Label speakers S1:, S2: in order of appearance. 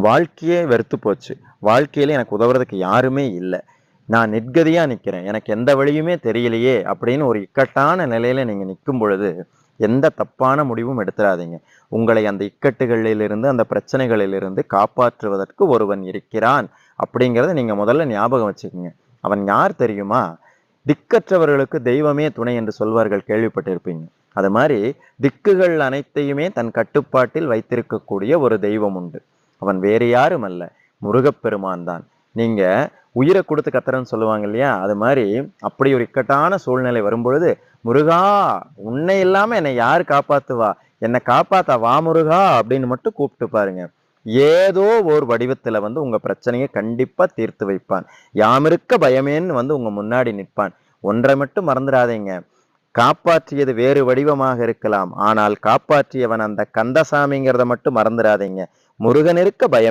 S1: வாழ்க்கையே வெறுத்து போச்சு. வாழ்க்கையில எனக்கு உதவுறதுக்கு யாருமே இல்ல. நான் நிர்கதியா நிக்கிறேன். எனக்கு எந்த வழியுமே தெரியலையே! அப்படின்னு ஒரு இக்கட்டான நிலையில நீங்க நிக்கும் பொழுது, எந்த தப்பான முடிவும் எடுத்துறாதீங்க. உங்களை அந்த இக்கட்டுகளிலிருந்து, அந்த பிரச்சனைகளிலிருந்து காப்பாற்றுவதற்கு ஒருவன் இருக்கிறான். அப்படிங்கிறத நீங்க முதல்ல ஞாபகம் வச்சுக்கங்க. அவன் யார் தெரியுமா? திக்கற்றவர்களுக்கு தெய்வமே துணை என்று சொல்வார்கள் கேள்விப்பட்டிருப்பீங்க. அது மாரி திக்குகள் அனைத்தையுமே தன் கட்டுப்பாட்டில் வைத்திருக்கக்கூடிய ஒரு தெய்வம் உண்டு. அவன் வேறு யாரும் அல்ல. முருகப்பெருமான் தான். நீங்க உயிர குடுத்து கத்துறேன்னு சொல்லுவாங்க இல்லையா? அது மாரி அப்படி ஒரு இக்கட்டான சூழ்நிலை வரும்பொழுது, "முருகா! உன்னை இல்லாம என்னை யாரு காப்பாத்துவா? என்ன காப்பாத்த வா முருகா!" அப்படின்னு மட்டும் கூப்பிட்டு பாருங்க. ஏதோ ஒரு வடிவத்துல வந்து உங்க பிரச்சனைய கண்டிப்பா தீர்த்து வைப்பான். யாமிருக்க பயமேன்னு வந்து உங்க முன்னாடி நிற்பான். ஒன்றை மட்டும் மறந்துடாதீங்க. காப்பாற்றியது வேறு வடிவமாக இருக்கலாம். ஆனால் காப்பாற்றியவன் அந்த கந்தசாமிங்கிறத மட்டும் மறந்துடாதீங்க. முருகன் இருக்க பயம்